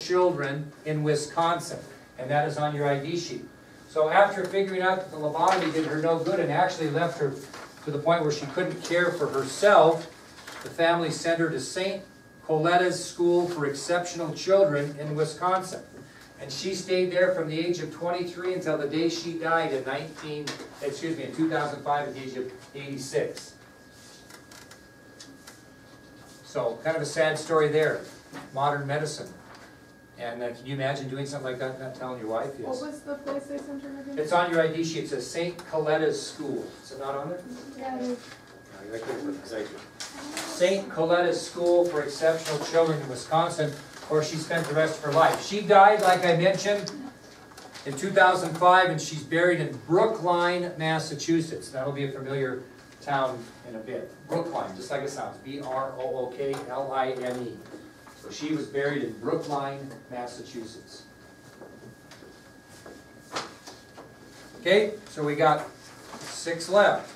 children in Wisconsin. And that is on your ID sheet. So after figuring out that the lobotomy did her no good and actually left her to the point where she couldn't care for herself, the family sent her to St. Coletta's School for Exceptional Children in Wisconsin. And she stayed there from the age of 23 until the day she died in 2005 at the age of 86. So, kind of a sad story there. Modern medicine. And can you imagine doing something like that and not telling your wife? Yes. What was the place they sent her again? It's on your ID sheet. It says St. Coletta's School. Is it not on there? Yeah, it is. St. Coletta's School for Exceptional Children in Wisconsin, where she spent the rest of her life. She died, like I mentioned, in 2005, and she's buried in Brookline, Massachusetts. That'll be a familiar town in a bit. Brookline, just like it sounds. B-R-O-O-K-L-I-N-E. So she was buried in Brookline, Massachusetts. Okay, so we got 6 left.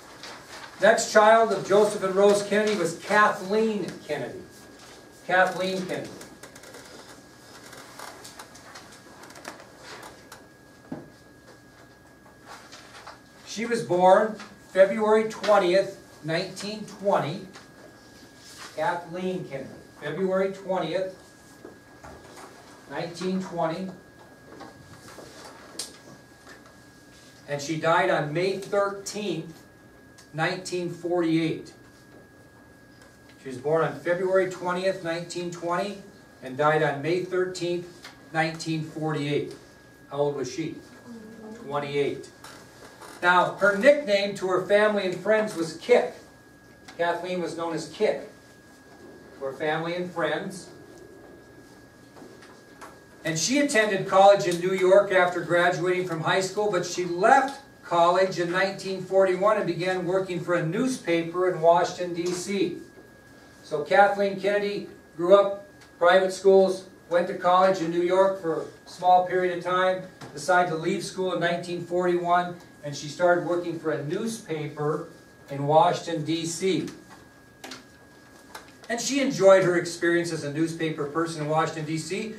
Next child of Joseph and Rose Kennedy was Kathleen Kennedy. Kathleen Kennedy. She was born February 20th, 1920. Kathleen Kennedy. February 20th, 1920. And she died on May 13th, 1948. She was born on February 20th, 1920, and died on May 13th, 1948. How old was she? 28. Now, her nickname to her family and friends was Kick. Kathleen was known as Kick to her family and friends. And she attended college in New York after graduating from high school, but she left college in 1941 and began working for a newspaper in Washington, D.C. So Kathleen Kennedy grew up private schools, went to college in New York for a small period of time, decided to leave school in 1941, and she started working for a newspaper in Washington, D.C. And she enjoyed her experience as a newspaper person in Washington, D.C.,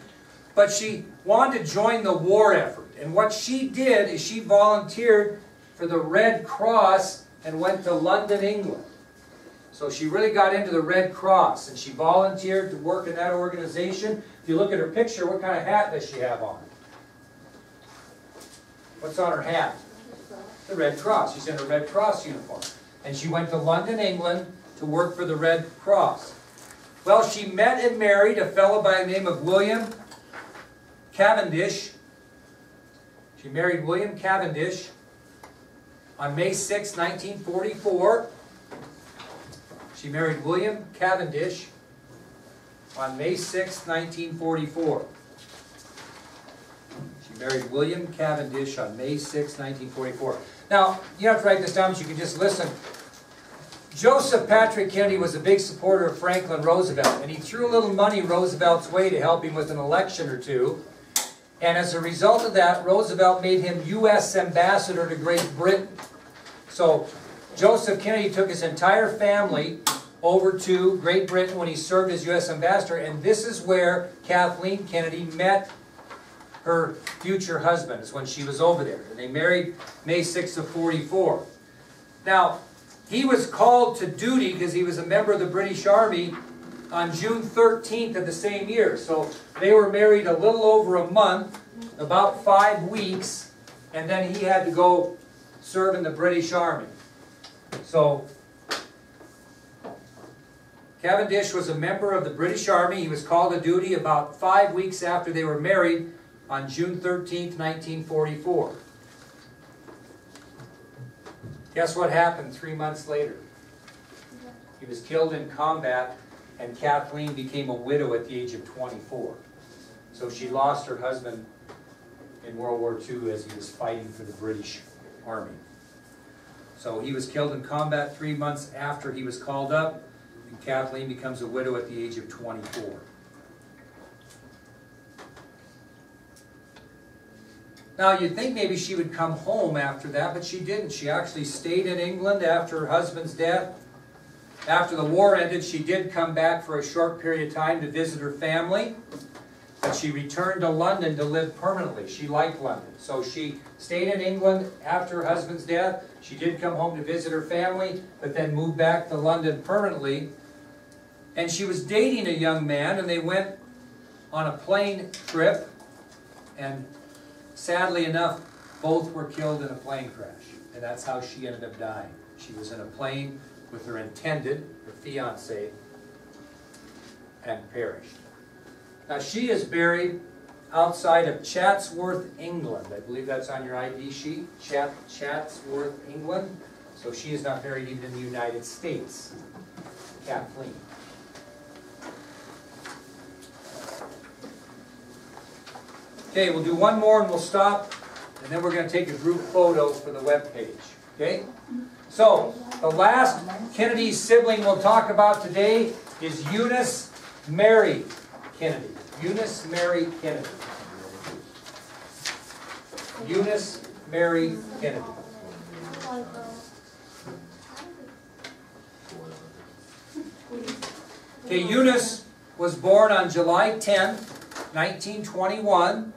but she wanted to join the war effort. And what she did is she volunteered for the Red Cross and went to London, England. So she really got into the Red Cross, and she volunteered to work in that organization. If you look at her picture, what kind of hat does she have on? What's on her hat? The Red Cross. She's in a Red Cross uniform. And she went to London, England to work for the Red Cross. Well, she met and married a fellow by the name of William Cavendish. She married William Cavendish on May 6, 1944. She married William Cavendish on May 6, 1944. She married William Cavendish on May 6, 1944. Now, you don't have to write this down, but you can just listen. Joseph Patrick Kennedy was a big supporter of Franklin Roosevelt, and he threw a little money Roosevelt's way to help him with an election or two. And as a result of that, Roosevelt made him U.S. ambassador to Great Britain. So Joseph Kennedy took his entire family over to Great Britain when he served as U.S. ambassador, and this is where Kathleen Kennedy met her future husband, is when she was over there. And they married May 6th of 44. Now, he was called to duty because he was a member of the British Army on June 13th of the same year. So they were married a little over a month, about 5 weeks, and then he had to go serve in the British Army. So Cavendish was a member of the British Army. He was called to duty about 5 weeks after they were married on June 13th, 1944. Guess what happened 3 months later? He was killed in combat, and Kathleen became a widow at the age of 24. So she lost her husband in World War II as he was fighting for the British Army. So he was killed in combat 3 months after he was called up, and Kathleen becomes a widow at the age of 24. Now, you'd think maybe she would come home after that, but she didn't. She actually stayed in England after her husband's death. After the war ended, she did come back for a short period of time to visit her family. But she returned to London to live permanently. She liked London. So she stayed in England after her husband's death. She did come home to visit her family, but then moved back to London permanently. And she was dating a young man, and they went on a plane trip, and sadly enough, both were killed in a plane crash. And that's how she ended up dying. She was in a plane with her intended, her fiancé, and perished. Now she is buried outside of Chatsworth, England. I believe that's on your ID sheet, Chatsworth, England. So she is not buried even in the United States. Kathleen. Okay, we'll do one more and we'll stop, and then we're going to take a group photo for the web page. Okay? So, the last Kennedy sibling we'll talk about today is Eunice Mary Kennedy. Eunice Mary Kennedy. Eunice Mary Kennedy. Okay, Eunice was born on July 10th, 1921.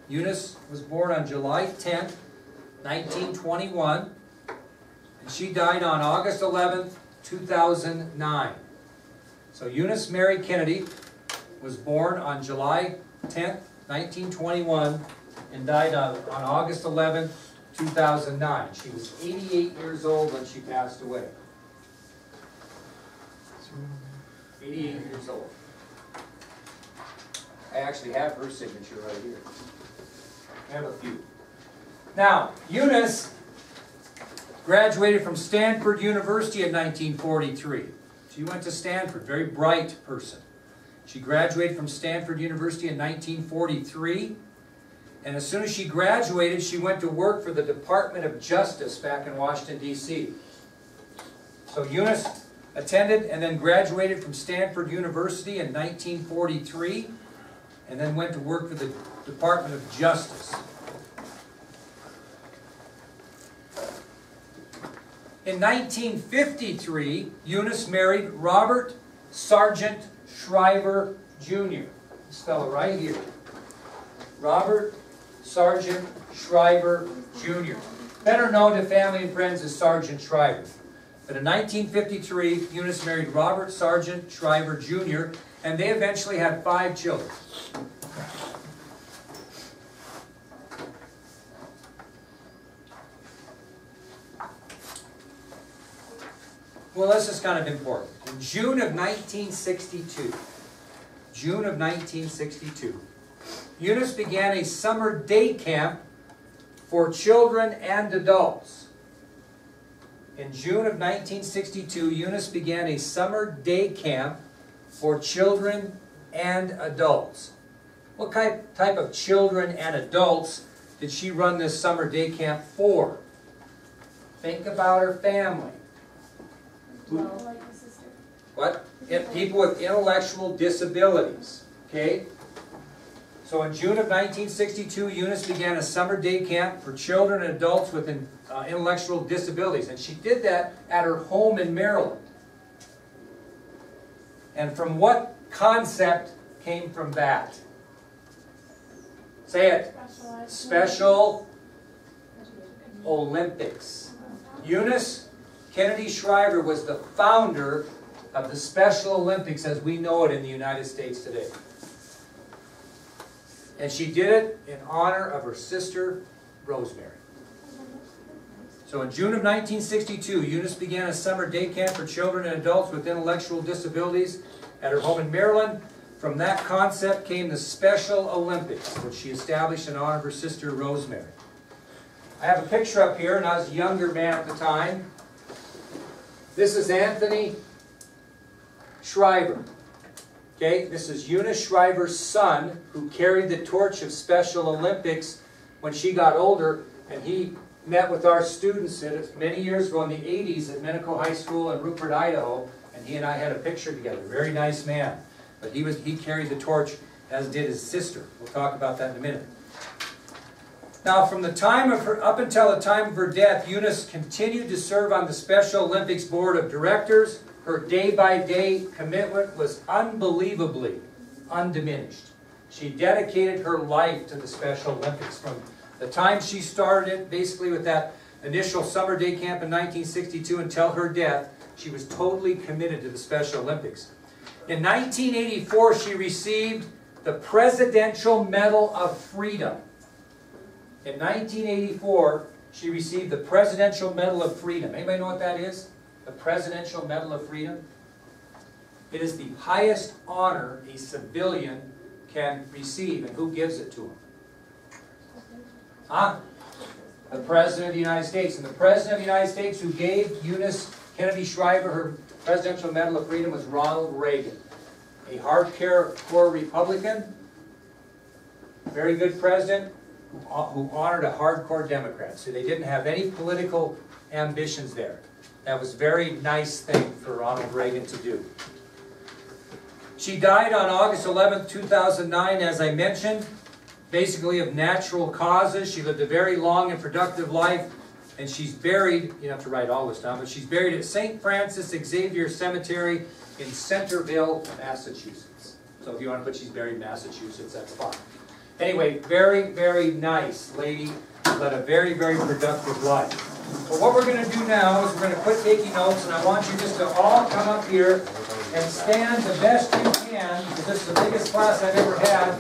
Eunice was born on July 10th, 1921. And she died on August 11th, 2009. So Eunice Mary Kennedy was born on July 10th, 1921, and died on August 11th, 2009. She was 88 years old when she passed away. 88 years old. I actually have her signature right here. I have a few. Now, Eunice graduated from Stanford University in 1943. She went to Stanford, very bright person. She graduated from Stanford University in 1943. And as soon as she graduated, she went to work for the Department of Justice back in Washington, D.C. So Eunice attended and then graduated from Stanford University in 1943, and then went to work for the Department of Justice. In 1953, Eunice married Robert Sargent Shriver, Jr. Spell it right here. Robert Sargent Shriver, Jr. Better known to family and friends as Sargent Shriver. But in 1953, Eunice married Robert Sargent Shriver, Jr., and they eventually had 5 children. Well, this is kind of important. In June of 1962, Eunice began a summer day camp for children and adults. In June of 1962, Eunice began a summer day camp for children and adults. What type of children and adults did she run this summer day camp for? Think about her family. Like a sister. What? People with intellectual disabilities. Okay? So in June of 1962, Eunice began a summer day camp for children and adults with intellectual disabilities. And she did that at her home in Maryland. And from what concept came from that? Say it. Special Olympics. Eunice Kennedy Shriver was the founder of the Special Olympics as we know it in the United States today. And she did it in honor of her sister, Rosemary. So in June of 1962, Eunice began a summer day camp for children and adults with intellectual disabilities at her home in Maryland. From that concept came the Special Olympics, which she established in honor of her sister, Rosemary. I have a picture up here, and I was a younger man at the time. This is Anthony Shriver. Okay, this is Eunice Shriver's son, who carried the torch of Special Olympics when she got older, and he met with our students many years ago in the 80s at Minico High School in Rupert, Idaho, and he and I had a picture together. Very nice man. But he carried the torch, as did his sister. We'll talk about that in a minute. Now, from the time of her, up until the time of her death, Eunice continued to serve on the Special Olympics Board of Directors. Her day-by-day commitment was unbelievably undiminished. She dedicated her life to the Special Olympics. From the time she started it, basically with that initial summer day camp in 1962 until her death, she was totally committed to the Special Olympics. In 1984, she received the Presidential Medal of Freedom. In 1984, she received the Presidential Medal of Freedom. Anybody know what that is? The Presidential Medal of Freedom? It is the highest honor a civilian can receive, and who gives it to him? Huh? The President of the United States. And the President of the United States who gave Eunice Kennedy Shriver her Presidential Medal of Freedom was Ronald Reagan, a hardcore Republican, very good president, who honored a hardcore Democrat. So they didn't have any political ambitions there. That was a very nice thing for Ronald Reagan to do. She died on August 11th, 2009, as I mentioned, basically of natural causes. She lived a very long and productive life, and she's buried, you don't have to write all this down, but she's buried at St. Francis Xavier Cemetery in Centerville, Massachusetts. So if you want to put she's buried in Massachusetts, that's fine. Anyway, very, very nice lady, led a very, very productive life. But what we're going to do now is we're going to quit taking notes, and I want you just to all come up here and stand the best you can, because this is the biggest class I've ever had,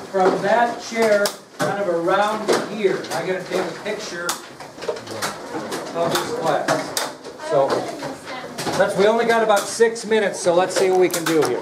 from that chair kind of around here. I'm going to take a picture of this class. So we only got about 6 minutes, so let's see what we can do here.